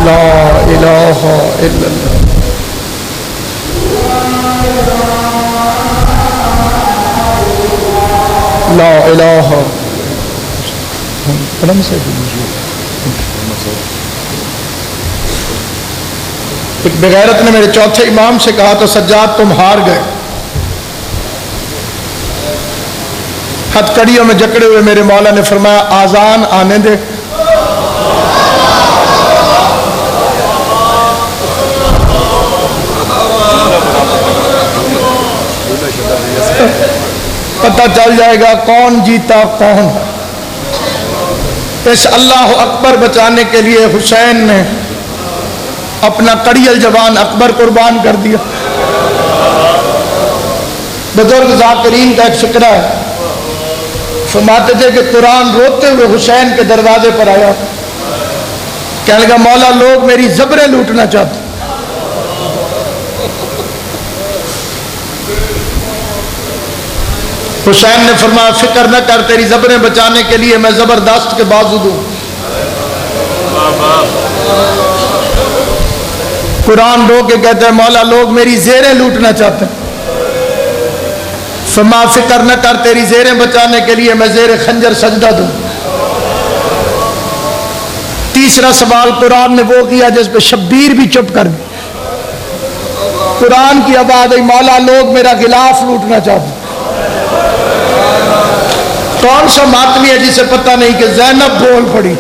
لا الہ الا اللہ. لا الہ. ایک بغیرت نے میرے چوتھے امام سے کہا تو سجاد تم ہار گئے. ہتھ کڑیوں میں جکڑے ہوئے میرے مولا نے فرمایا آذان آنے دے. پتہ چل جائے گا کون جیتا کون. اس اللہ اکبر بچانے کے لیے حسین نے اپنا کڑیل جوان اکبر قربان کر دیا. بزرگ ذاکرین کا ایک فقرہ ہے، فرماتے تھے کہ قرآن روتے ہوئے حسین کے دروازے پر آیا، کہنے لگا مولا لوگ میری زبریں لوٹنا چاہتے. حسین نے فرمایا فکر نہ کر، تیری زبریں بچانے کے لیے میں زبردست کے بازو دوں. قرآن رو کے کہتا ہے مولا لوگ میری زیریں لوٹنا چاہتے ہیں. فرمایا فکر نہ کر، تیری زیریں بچانے کے لیے میں زیر خنجر سجدہ دوں. تیسرا سوال قرآن نے وہ کیا جس پہ شبیر بھی چپ کر گئی. قرآن کی آواز آئی مولا لوگ میرا غلاف لوٹنا چاہتے ہیں. کون سا ماتمی ہے جسے پتہ نہیں کہ زینب بول پڑی.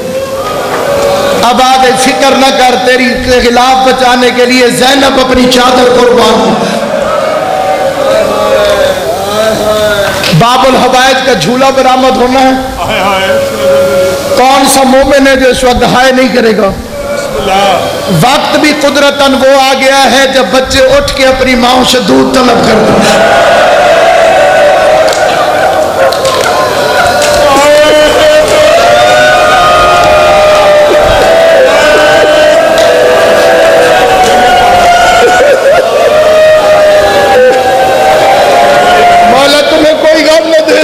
اب آگے فکر نہ کر، تیری غلاف بچانے کے لیے زینب اپنی چادر قربان کی. باب الحوائج کا جھولا برآمد ہونا ہے. کون سا مومن ہے جو اس وقت ہائے نہیں کرے گا؟ وقت بھی قدرتاً وہ آ گیا ہے جب بچے اٹھ کے اپنی ماں سے دودھ طلب کرتے ہیں.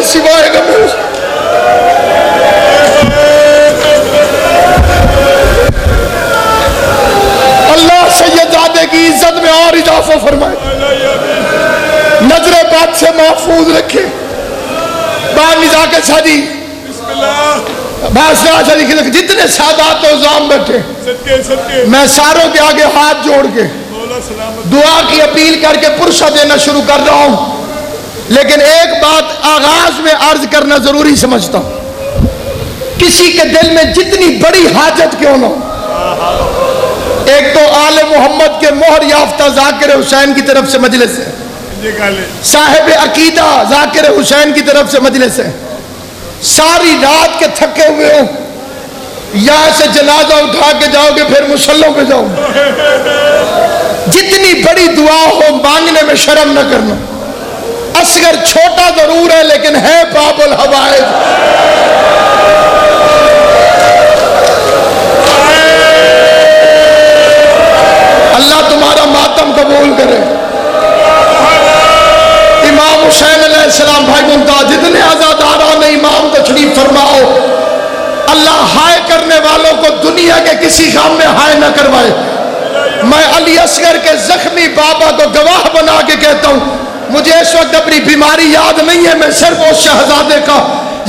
سوائے گا اللہ سیدزادے کی عزت میں اور اضافہ فرمائے، نظر بات سے محفوظ رکھے. بان نزاکت شادی جتنے سادات و عظام بیٹھے میں ساروں کے آگے ہاتھ جوڑ کے دعا کی اپیل کر کے پرسہ دینا شروع کر رہا ہوں. لیکن ایک بات آغاز میں عرض کرنا ضروری سمجھتا ہوں، کسی کے دل میں جتنی بڑی حاجت کیوں نہ ہو، ایک تو آل محمد کے مہر یافتہ ذاکر حسین کی طرف سے مجلس ہے، صاحب عقیدہ ذاکر حسین کی طرف سے مجلس ہے. ساری رات کے تھکے ہوئے ہو، یہاں سے جنازہ اٹھا کے جاؤ گے پھر مصلوں پہ جاؤ گے. جتنی بڑی دعا ہو مانگنے میں شرم نہ کرنا. اصغر چھوٹا ضرور ہے لیکن ہے باب الحوائج. اللہ تمہارا ماتم قبول کرے. امام حسین علیہ السلام بھائی ممتاز جتنے عزاداران امام تشریف فرماؤ. اللہ ہائے کرنے والوں کو دنیا کے کسی غم میں ہائے نہ کروائے. میں علی اصغر کے زخمی بابا کو گواہ بنا کے کہتا ہوں، مجھے اس وقت اپنی بیماری یاد نہیں ہے، میں صرف اس شہزادے کا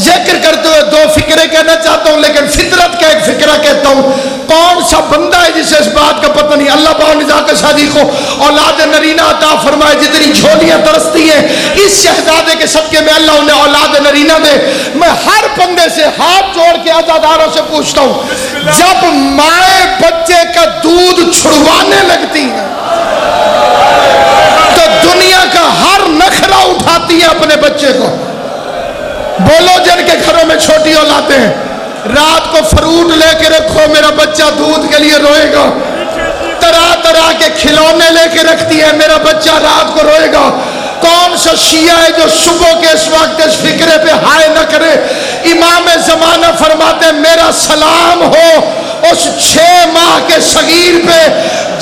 ذکر کرتے ہوئے دو فکرے کہنا چاہتا ہوں، لیکن فطرت کا ایک فکرہ کہتا ہوں. کون سا بندہ ہے جسے اس بات کا پتہ نہیں اللہ باونزاک شادی کو اولاد نرینہ عطا فرمائے. جتنی جھولیاں ترستی ہیں اس شہزادے کے صدقے میں اللہ انہیں اولاد نرینہ دے. میں ہر بندے سے ہاتھ جوڑ کے عزاداروں سے پوچھتا ہوں، جب مائیں بچے کا دودھ چھڑوانے لگتی ہیں تو دنیا کا ہر نخرہ اٹھاتی ہے اپنے بچے کو. بولو جن کے گھروں میں چھوٹی اولادیں ہیں، رات کو فروٹ لے کے رکھو، میرا بچہ دودھ کے لیے روئے گا. طرح طرح کے کھلونے لے کے رکھتی ہے، میرا بچہ رات کو روئے گا. کون سا شیعہ ہے جو صبح کے اس وقت اس فکرے پہ ہائے نہ کرے؟ امام زمانہ فرماتے ہیں میرا سلام ہو اس 6 ماہ کے صغیر پہ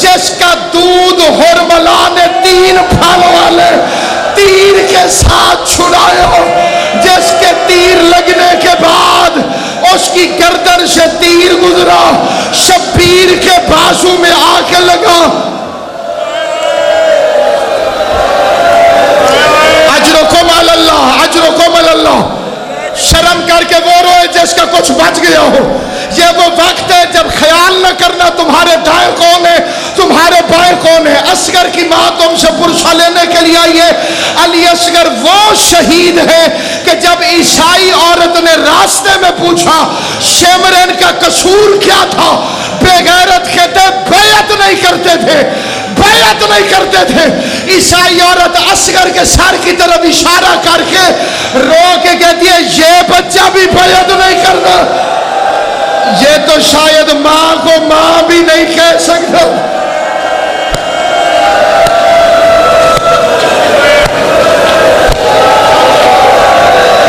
جس کا دودھ حرملا نے 3 پھل والے تیر کے ساتھ چھڑائے ہو، جس کے تیر لگنے کے بعد اس کی گردن سے تیر گزرا، شبیر کے پاس بازو میں آ کے لگا. اجرکم علی اللہ، اجرکم علی اللہ. شرم کر کے وہ روئے جس کا کچھ بچ گیا ہو. یہ وہ وقت ہے جب خیال نہ کرنا تمہارے دائیں کون ہے، تمہارے بائیں کون ہے. اصغر کی ماں تم سے پرسہ لینے کے لیے آئی ہے. علی اصغر وہ شہید ہے کہ جب عیسائی عورت نے راستے میں پوچھا شیمرن کا قصور کیا تھا، بے غیرت کہتے بیعت نہیں کرتے تھے، بیعت نہیں کرتے تھے. عیسائی عورت اصغر کے سر کی طرف اشارہ کر کے رو کے کہتی ہے یہ بچہ بھی بیعت نہیں کرنا. یہ تو شاید ماں کو ماں بھی نہیں کہہ سکتا.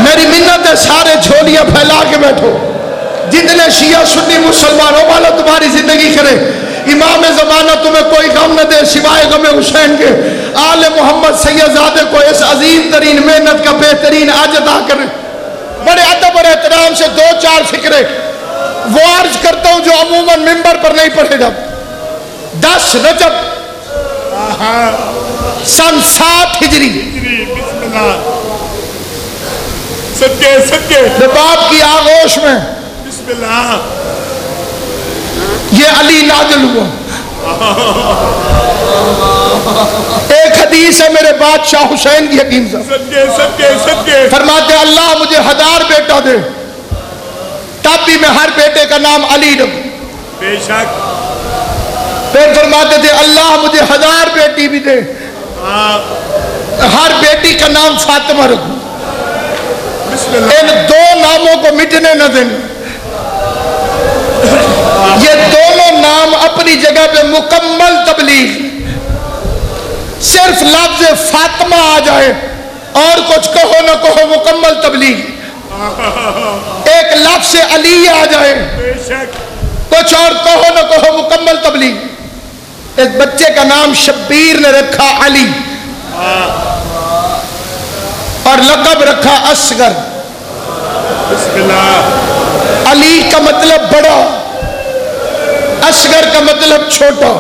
میری منت ہے سارے جھولیاں پھیلا کے بیٹھو. جتنے شیعہ سنی مسلمانوں والا تمہاری زندگی کرے. امام زمانہ تمہیں کوئی غم نہ دے سوائے غم حسین کے. آل محمد سید زادے کو اس عظیم ترین محنت کا بہترین اجر عطا کرے. بڑے ادب اور احترام سے دو چار فکرے وہ عرض کرتا ہوں جو عموماً ممبر پر نہیں پڑھے جب. 10 رجب سن 7 ہجری رباب کی آغوش میں یہ علی نازل ہوا. ایک حدیث ہے میرے بادشاہ حسین کی حکیم صاحب فرماتے اللہ مجھے 1000 بیٹا دے تب بھی میں ہر بیٹے کا نام علی رکھوں. بے شک. پھر فرماتے تھے اللہ مجھے 1000 بیٹی بھی دے ہر بیٹی کا نام فاطمہ رکھوں. ان 2 ناموں کو مٹنے نہ دیں. یہ دونوں نام اپنی جگہ پہ مکمل تبلیغ. صرف لفظ فاطمہ آ جائے اور کچھ کہو نہ کہو مکمل تبلیغ. ایک لفظ علی آ جائے کچھ اور کہو نہ کہو مکمل تبلیغ. ایک بچے کا نام شبیر نے رکھا علی اور لقب رکھا اصغر. علی کا مطلب بڑا، اصغر کا مطلب چھوٹا.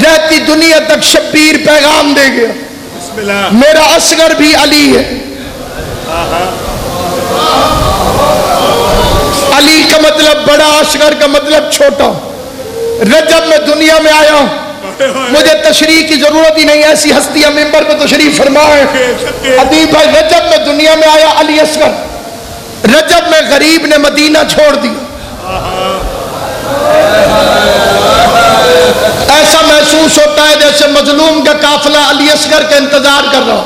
رہتی دنیا تک شبیر پیغام دے گیا میرا اصغر بھی علی ہے. علی کا مطلب بڑا، اصغر کا مطلب چھوٹا. رجب میں دنیا میں آیا، مجھے تشریح کی ضرورت ہی نہیں، ایسی ہستیاں ممبر پہ تشریف فرمائے. ادیب بھائی رجب میں دنیا میں آیا علی اصغر. رجب میں غریب نے مدینہ چھوڑ دیا. ایسا محسوس ہوتا ہے جیسے مظلوم کا قافلہ علی اصغر کا انتظار کر رہا.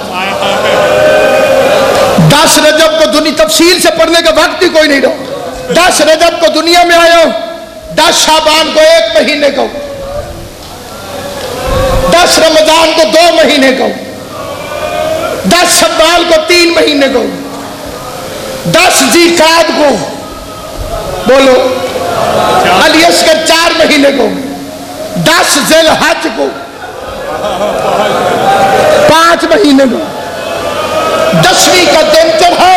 10 رجب کو دنیا تفصیل سے پڑھنے کا وقت ہی کوئی نہیں رہا. 10 رجب کو دنیا میں آیا، 10 شعبان کو 1 مہینے کا، 10 رمضان کو 2 مہینے کا، 10 شوال کو 3 مہینے کا، 10 ذیقعد کو بولو علی اصغر 4 مہینے کو، 10 ذی الحج کو 5 مہینے کو، 10ویں کا دن چڑھا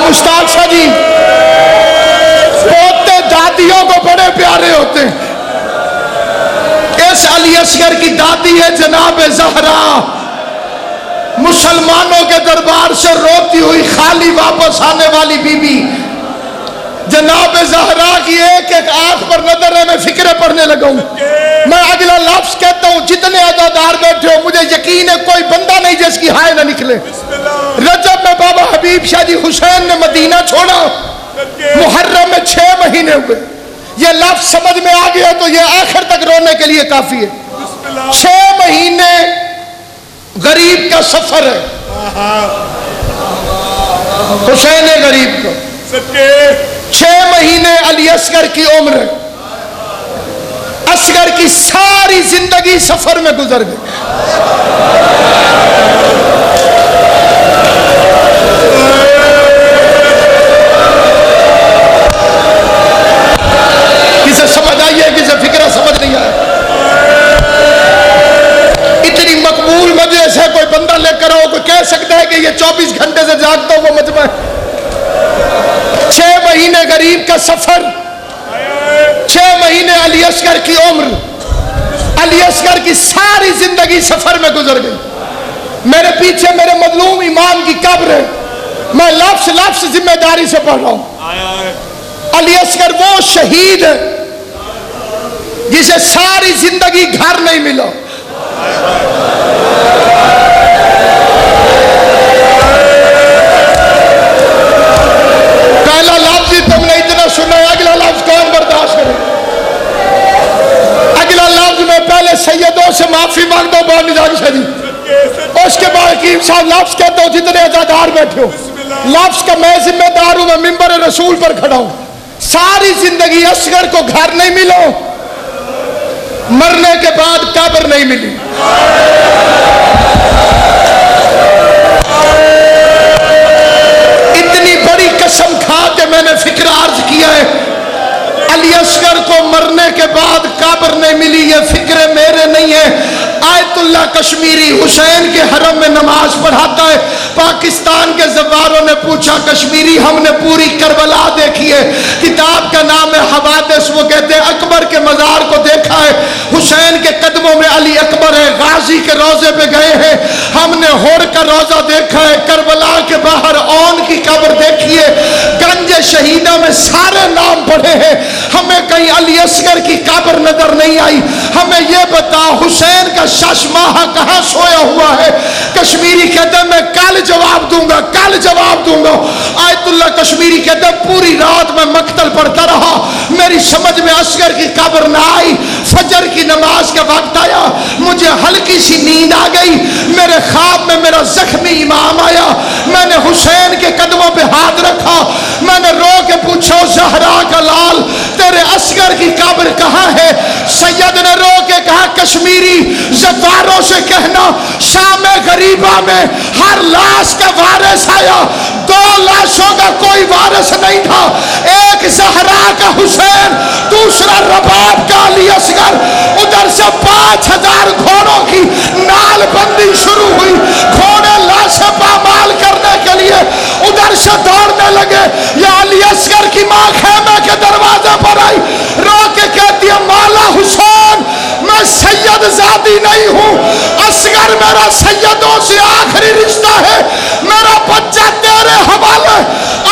مشتاق شاہ جی. پوتے دادیوں کو بڑے پیارے ہوتے ہیں. اس علی اصغر کی دادی ہے جناب زہرا، مسلمانوں کے دربار سے روتی ہوئی خالی واپس آنے والی بی بی. جناب زہرا کی ایک ایک آنکھ پر نظر ہے. میں فکرے پڑھنے لگا ہوں. میں اگلا لفظ کہتا ہوں جتنے عزادار بیٹھے ہو مجھے یقین ہے کوئی بندہ نہیں جس کی ہائے نہ نکلے. رجب میں بابا حبیب شاہ جی حسین نے مدینہ چھوڑا، محرم میں 6 مہینے ہوئے. یہ لفظ سمجھ میں آ گیا تو یہ آخر تک رونے کے لیے کافی ہے. 6 مہینے غریب کا سفر ہے. حسین غریب کا 6 مہینے علی اصغر کی عمر ہے. اصغر کی ساری زندگی سفر میں گزر گئی. کسے سمجھ آئیے کسے فکرہ سمجھ نہیں آئے. کہ یہ 24 گھنٹے سے جاگتا ہوا مجمع ہے. 6 مہینے غریب کا سفر, 6 مہینے علی اصغر کی عمر, علی اصغر کی ساری زندگی سفر میں گزر گئی. میرے پیچھے میرے مظلوم امام کی قبر ہے, میں لفظ لفظ ذمہ داری سے پڑھ رہا ہوں. علی اصغر وہ شہید ہے جسے ساری زندگی گھر نہیں ملا. پہلا لفظ ہی تم نے اتنا سنا ہے, اگلا لفظ کون برداشت کرے؟ اگلا لفظ میں پہلے سیدوں سے معافی مانگتا ہوں بہت نظام شدید, اس کے بعد حکیم صاحب لفظ کہتا ہوں جتنے عزادار بیٹھے ہو, لفظ کا میں ذمہ دار ہوں, میں منبر رسول پر کھڑا ہوں. ساری زندگی اصغر کو گھر نہیں ملا, مرنے کے بعد قبر نہیں ملی. اتنی بڑی قسم کھا کے میں نے فکر عرض کیا ہے, علی اصغر کو مرنے کے بعد قبر نہیں ملی, یہ فکر میرے نہیں ہے. آیت اللہ کشمیری حسین کے حرم میں نماز پڑھاتا ہے. پاکستان کے زواروں نے پوچھا کشمیری ہم نے پوری کربلا دیکھی ہے, کتاب کا نام ہے حوادث, وہ کہتے ہیں اکبر کے مزار کو دیکھا ہے, حسین کے قدموں میں علی اکبر ہے, غازی کے روزے پہ گئے ہیں, ہم نے ہور کا روزہ دیکھا ہے, کربلا کے باہر اون کی قبر دیکھی ہے, گنج شہیدہ میں سارے نام پڑھے ہیں, ہمیں کہیں علی اصغر کی قبر نظر نہیں آئی. ہمیں یہ بتا حسین کا شش ماہ کہاں سویا ہوا ہے؟ کشمیری کہتے ہیں میں کل جواب دوں گا, کل جواب دوں گا. آیت اللہ کشمیری کہتے ہیں پوری رات میں مقتل پڑھتا رہا, میری سمجھ میں اصغر کی قبر نہ آئی. فجر کی نماز کا وقت آیا, مجھے ہلکی سی نیند آ گئی, میرے خواب میں میرا زخمی امام آیا, میں نے حسین کے قدموں پہ ہاتھ رکھا, میں نے رو کے پوچھا زہرا کا لال تیرے اصغر کی قبر کہاں ہے؟ سید نے رو کے کہا کشمیری زواروں سے کہنا شام غریبہ میں ہر لاش کا وارث آیا, 2 لاشوں کا کوئی وارث نہیں تھا, ایک زہرا کا حسین, دوسرا رباب کا علی اصغر. ادھر سے 5000 گھوڑوں کی نال بندی شروع ہوئی, گھوڑے لاشیں پامال کرنے کے لیے ادھر سے دوڑنے لگے. یا علی اصغر کی ماں خیمے کے دروازے پر آئی, رو کے کہتی ہے مولا حسین میں سید زادی نہیں ہوں, اصغر میرا سیدوں سے آخری رشتہ ہے, میرا بچہ تیرے حوالے,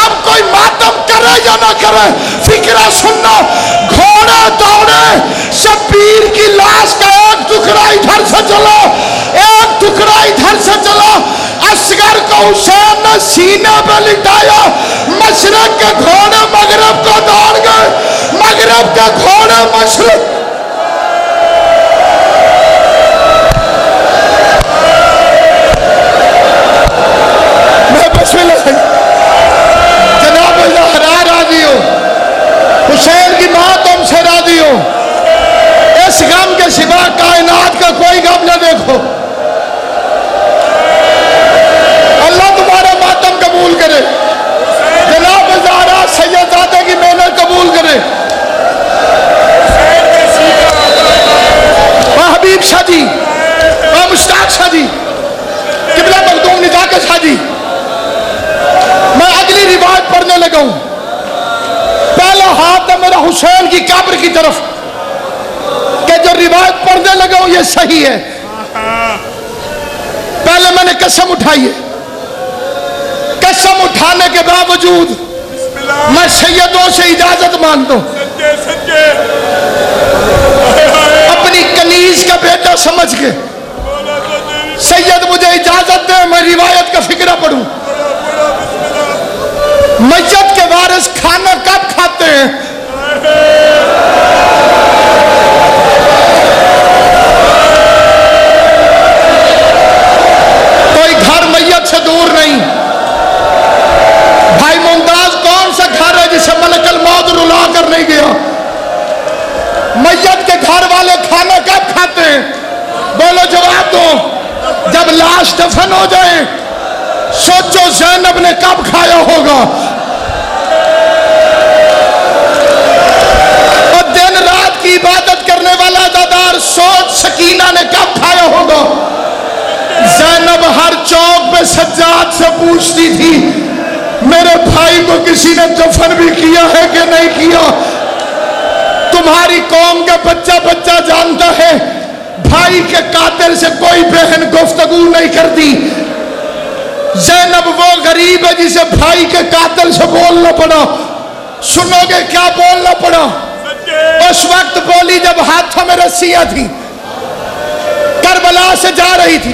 اب کوئی ماتم کرے یا نہ کرے فکرہ سننا. گھوڑے دوڑے, شبیر کی لاش کا ایک ٹکڑا ادھر سے چلا, ایک ٹکڑا ادھر سے چلا, اصغر کو حسین نے سینے پہ لٹایا, مشرق کے گھوڑے مغرب کو دوڑ گئے, مغرب کے گھوڑے مشرق. جناب زہرا راضی ہو, حسین کی ماں تم سے راضی ہو, اس غم کے سوا کائنات کا کوئی غم نہ دیکھو. اللہ تمہارا ماتم قبول کرے, جناب زہرا سیدزادے کی محنت قبول کرے. حبیب شاہ جی, مشتاق شاہ جی, قبلہ مخدوم نزاکت شاہ جی, میں اگلی روایت پڑھنے لگا ہوں. پہلا ہاتھ ہے میرا حسین کی قبر کی طرف کہ جو روایت پڑھنے لگا ہوں یہ صحیح ہے. پہلے میں نے قسم اٹھائی ہے, قسم اٹھانے کے باوجود میں سیدوں سے اجازت مانگتا ہوں, اپنی کنیز کا بیٹا سمجھ کے سید مجھے اجازت دے میں روایت کا فکرہ پڑھوں. میت کے وارث کھانا کب کھاتے ہیں؟ کوئی گھر میت سے دور نہیں. بھائی ممتاز کون سا گھر ہے جسے ملک الموت رلا کر نہیں گیا؟ میت کے گھر والے کھانا کب کھاتے ہیں؟ بولو جواب دو. جب لاش دفن ہو جائے. سوچو زینب نے کب کھایا ہوگا, اور دن رات کی عبادت کرنے والا عزادار سوچ سکینہ نے کب کھایا ہوگا. زینب ہر چوک پہ سجاد پوچھتی تھی میرے بھائی کو کسی نے دفن بھی کیا ہے کہ نہیں کیا؟ تمہاری قوم کا بچہ بچہ جانتا ہے بھائی کے قاتل سے کوئی بہن گفتگو نہیں کرتی۔ زینب وہ غریب ہے جسے بھائی کے قاتل سے بولنا پڑا۔ سنو گے کیا بولنا پڑا؟ اس وقت بولی جب ہاتھوں میں رسیاں تھیں، کربلا سے جا رہی تھی،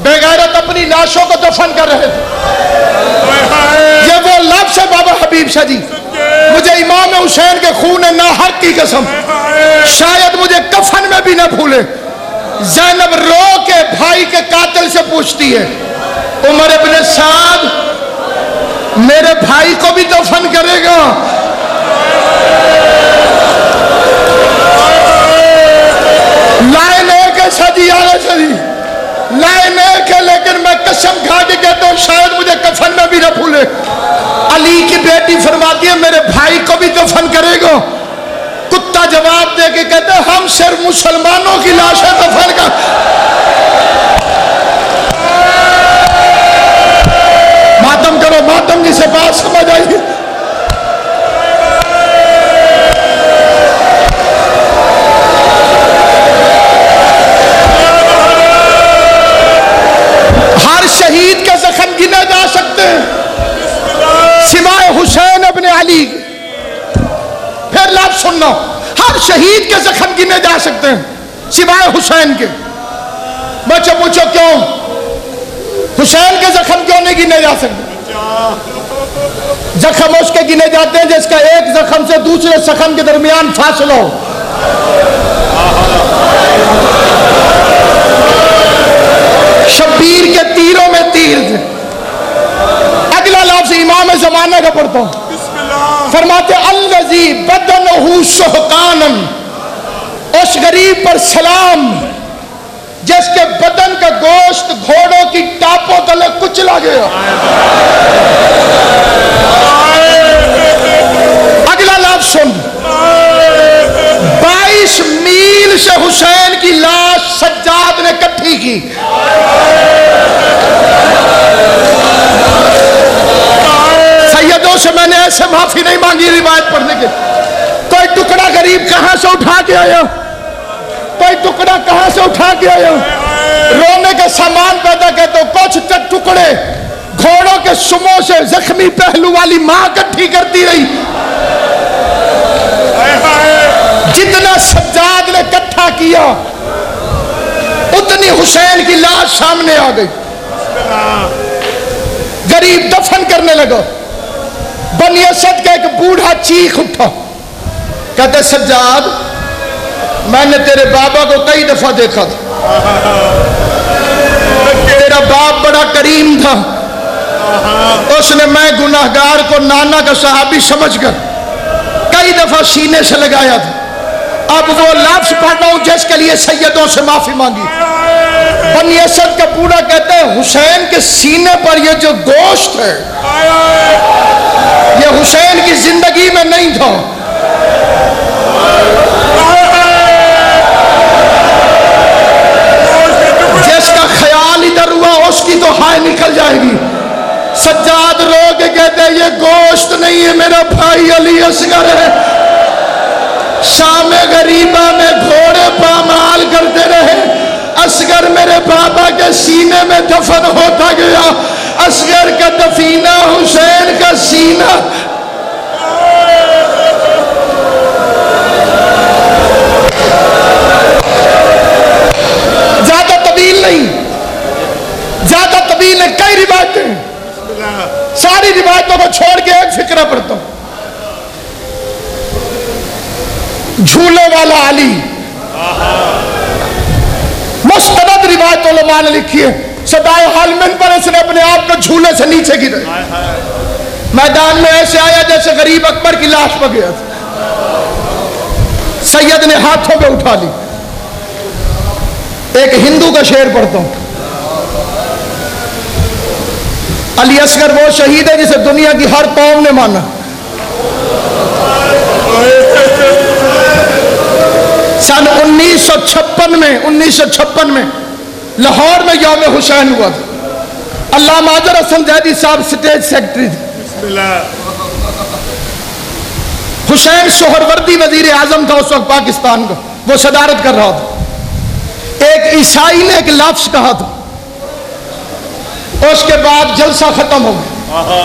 بے غیرت اپنی لاشوں کو دفن کر رہے تھے۔ یہ وہ لفظ ہے بابا حبیب شاہ جی، مجھے امام حسین کے خون ناحق کی قسم شاید مجھے کفن میں بھی نہ بھولے۔ زینب رو کے بھائی کے قاتل سے پوچھتی ہے عمر ابن سعد میرے بھائی کو بھی دفن کرے گا؟ لائن ایک ہے سجی آگے سجی، لائن ایک ہے، لیکن میں قسم کھا کے کہتا ہوں شاید مجھے کفن میں بھی نہ بھولے۔ علی کی بیٹی فرماتی ہے میرے بھائی کو بھی دفن کرے گا؟ کتا جواب دے کے کہتا ہے ہم صرف مسلمانوں کی لاشیں دفن کر۔ ماتم کرو، ماتم جسے بات سمجھ آئی۔ ہر شہید کے زخم گنے جا سکتے ہیں سوائے حسین ابن علی۔ پھر لفظ سننا، ہر شہید کے زخم گنے جا سکتے ہیں سوائے حسین کے۔ بچے پوچھو کیوں؟ حسین کے زخم کیوں نہیں گنے جا سکتے؟ زخم اس کے گنے جاتے ہیں جس کا ایک زخم سے دوسرے زخم کے درمیان فاصلہ ہو۔ شبیر کے تیروں میں تیر تھے۔ اگلا لفظ امام زمانہ کا پڑھتا ہوں، فرماتے الذی بدنہ سحقانا، اس غریب پر سلام جس کے بدن کا گوشت گھوڑوں کی ٹاپوں تلے کچلا گیا۔ اگلا لفظ سن، 22 میل سے حسین کی لاش سجاد نے کٹھی کی۔ سیدوں سے میں نے ایسے معافی نہیں مانگی روایت پڑھنے کے، کوئی ٹکڑا غریب کہاں سے اٹھا کے آیا، کوئی ٹکڑا کہاں سے اٹھا کے آیا، رونے کا سامان پیدا کرتے ہو، کچھ ٹکڑے گھوڑوں کے سموں سے زخمی پہلو والی ماں کٹھی کرتی رہی۔ جتنا سجاد نے کٹھا کیا اتنی حسین کی لاش سامنے آ گئی۔ غریب دفن کرنے لگا، بنی اسد کا ایک بوڑھا چیخ اٹھا، کہتے سجاد میں نے تیرے بابا کو کئی دفعہ دیکھا تھا، تیرا باپ بڑا کریم تھا، اس نے میں گناہگار کو نانا کا صحابی سمجھ کر کئی دفعہ سینے سے لگایا تھا۔ اب وہ لفظ پڑھ رہا ہوں جس کے لیے سیدوں سے معافی مانگی۔ بنی اسد کا بوڑھا کہتا ہے حسین کے سینے پر یہ جو گوشت ہے یہ حسین کی زندگی میں نہیں تھا۔ جس کا خیال ادھر ہوا اس کی تو ہائے نکل جائے گی۔ سجاد رو کے کہتے ہیں یہ گوشت نہیں ہے، میرا بھائی علی اصغر ہے۔ شام غریبہ میں گھوڑے پامال کرتے رہے، اصغر میرے بابا کے سینے میں دفن ہوتا گیا، اصغر کا دفینہ حسین کا سینہ۔ زیادہ طویل نہیں، زیادہ طویل نہیں، کئی روایتیں، ساری روایتوں کو چھوڑ کے ایک فقرہ پڑھتا ہوں۔ جھولے والا علی، مستند روایت علماء نے لکھی ہے، صدائے حالمن پر اس نے اپنے آپ کو جھولے سے نیچے گرے، میدان میں ایسے آیا جیسے غریب اکبر کی لاش پہ گیا تھا، سید نے ہاتھوں پہ اٹھا لی۔ ایک ہندو کا شعر پڑھتا ہوں، علی اصغر وہ شہید ہے جسے دنیا کی ہر قوم نے مانا۔ سن 1956 میں لاہور میں یوم حسین ہوا تھا۔ علامہ اظہر حسن زیدی صاحب سٹیج سیکرٹری تھے. حسین سہروردی وزیر اعظم تھا اس وقت پاکستان کا, وہ صدارت کر رہا تھا. ایک عیسائی نے ایک لفظ کہا تھا, اس کے بعد جلسہ ختم ہو گیا.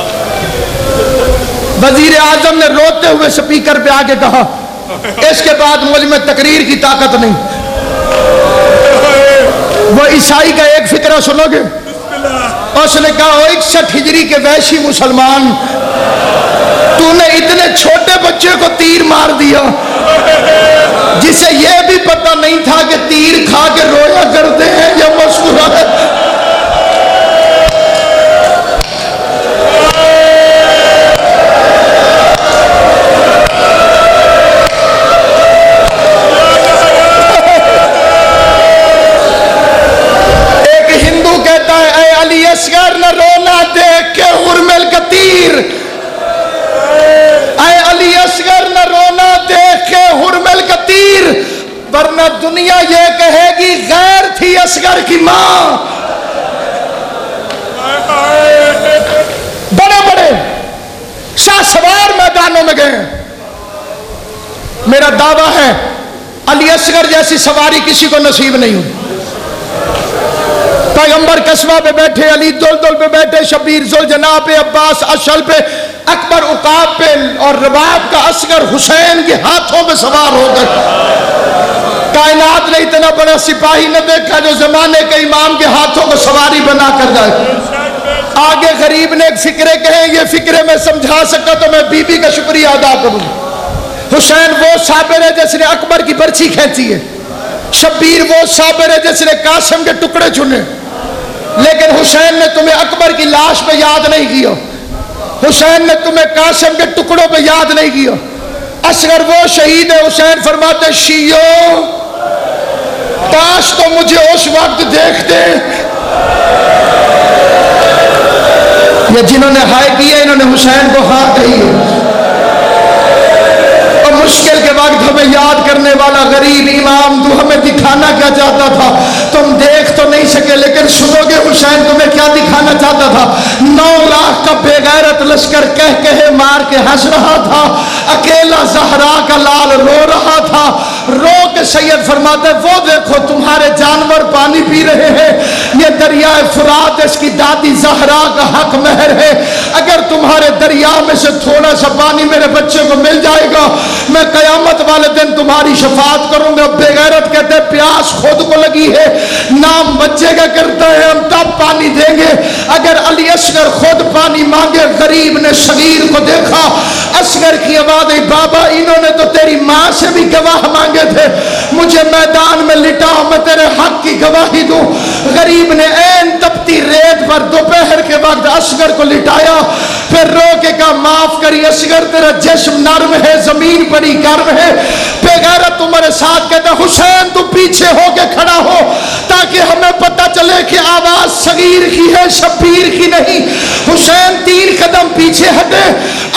وزیر اعظم نے روتے ہوئے سپیکر پہ آ کے کہا اس کے بعد مجھ میں تقریر کی طاقت نہیں. وہ عیسائی کا ایک فقرہ سنو گے. اس نے کہا 61 ہجری کے وحشی مسلمان, تو نے اتنے چھوٹے بچے کو تیر مار دیا جسے یہ بھی پتہ نہیں تھا کہ تیر کھا کے رویا کرتے ہیں یا مسکراتے. اصغر نہ رونا دیکھ کے حرمل کا تیر, اے علی اصغر نہ رونا دیکھ کے حرمل کا تیر, ورنہ دنیا یہ کہے گی غیر تھی اصغر کی ماں. بڑے بڑے شاہ سوار میدانوں میں گئے. میرا دعویٰ ہے علی اصغر جیسی سواری کسی کو نصیب نہیں ہوئی. پیغمبر قصبہ پہ بیٹھے, علی دلدل پہ بیٹھے, شبیر ذوالجناح پہ, عباس اشل پہ, اکبر عقاب پہ, اور رباب کا اصغر حسین کے ہاتھوں پہ سوار ہو گئے. کائنات نے اتنا بڑا سپاہی نہ دیکھا جو زمانے کے امام کے ہاتھوں کو سواری بنا کر جائے. آگے غریب نے ایک فکرے کہیں, یہ فکرے میں سمجھا سکتا تو میں بی بی کا شکریہ ادا کروں. حسین وہ صابر ہے جس نے اکبر کی برچی کھینچی ہے, شبیر وہ صابر ہے جس نے قاسم کے ٹکڑے چنے, لیکن حسین نے تمہیں اکبر کی لاش پہ یاد نہیں کیا, حسین نے تمہیں قاسم کے ٹکڑوں پہ یاد نہیں کیا. اصغر وہ شہید ہے, حسین فرماتے شیعو کاش تو مجھے اس وقت دیکھتے. یہ جنہوں نے ہائے کیا انہوں نے حسین کو ہاں کہی ہے. اور مشکل کے وقت ہمیں یاد کرنے والا غریب امام تو ہمیں دکھانا کیا چاہتا تھا, تم دیکھ تو نہیں سکے لیکن سنو گے حسین تمہیں کیا دکھانا چاہتا تھا. 9 لاکھ کا بے غیرت لشکر کہے مار کے ہنس رہا تھا, اکیلا زہرا کا لال رو رہا تھا. رو کے سید فرماتے وہ دیکھو تمہارے جانور پانی پی رہے ہیں, یہ دریائے فرات اس کی دادی زہرا کا حق مہر ہے. اگر تمہارے دریا میں سے تھوڑا سا پانی میرے بچے کو مل جائے گا میں قیامت والے دن تمہاری شفاعت کروں گا. بے غیرت کہتے پیاس خود کو لگی ہے, نام بچے کا کرتا ہے, ہم تب پانی دیں گے. اگر علی اصغر خود پانی مانگے. غریب نے صغیر کو دیکھا, اصغر کی آواز ہے بابا انہوں نے تو تیری ماں سے بھی گواہ مانگے تھے, مجھے میدان میں لٹا میں تیرے حق کی گواہی دوں. غریب نے عین تپتی ریت پر دوپہر کے وقت اصغر کو لٹایا, پھر رو کے کہا معاف کری اصغر تیرا جسم نرم ہے زمین بڑی گرم ہے. بے غیرت تمہارے ساتھ کہتا حسین تو پیچھے ہو کے کھڑا ہو تاکہ ہمیں پتہ چلے کہ آواز صغیر کی ہے شبیر کی نہیں. حسین 3 قدم پیچھے ہٹے.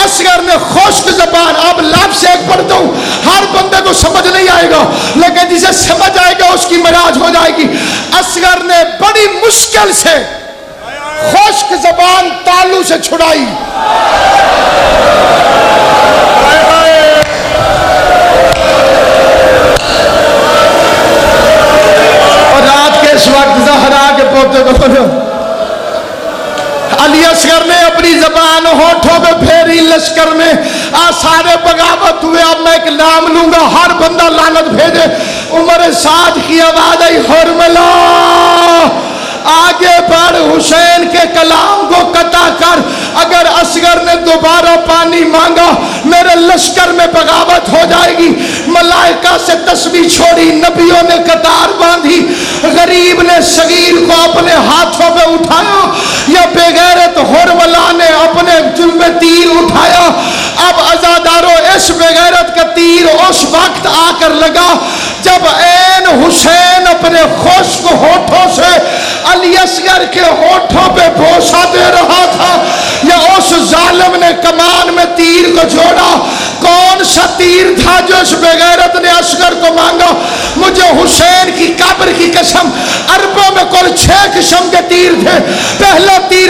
اصغر نے خشک زبان, اب لفظ ایک پڑھ دوں, ہر بندے کو سمجھ نہیں آئے گا لیکن جسے سمجھ آئے گا اس کی معراج ہو جائے گی. اصغر نے بڑی مشکل سے خشک زبان تالو سے چھڑائی. اور رات کے اس وقت زہرا کے پوتے کو علی اصغر نے اپنی زبان ہونٹوں پہ پھیری. لشکر میں سارے بغاوت ہوئے. اب میں ایک نام لوں گا, ہر بندہ لعنت بھیجے. عمر سعد کی آواز آئی حرملا آگے بڑھ, حسین کے کلام کو قطع کر. اگر اصغر نے دوبارہ پانی مانگا میرے لشکر میں بغاوت ہو جائے گی. ملائکہ سے تسبیح چھوڑی, نبیوں نے قطار باندھی. غریب نے صغیر کو اپنے ہاتھوں پہ اٹھایا, یا بے غیرت حرملا نے اپنے دل میں تیر اٹھایا. اب عزادارو اس بے غیرت کا تیر اس وقت آ کر لگا جب عین حسین اپنے خشک ہونٹوں سے علی اصغر کے ہونٹوں پہ بوسہ دے رہا تھا, یا اس ظالم نے کمان میں تیر کو جوڑا. کون سا تیر تھا جو اس بے غیرت نے اصغر کو مانگا؟ مجھے حسین کی قبر کی قسم, عربوں میں کل 6 قسم کے تیر تھے. پہلا تیر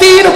3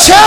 6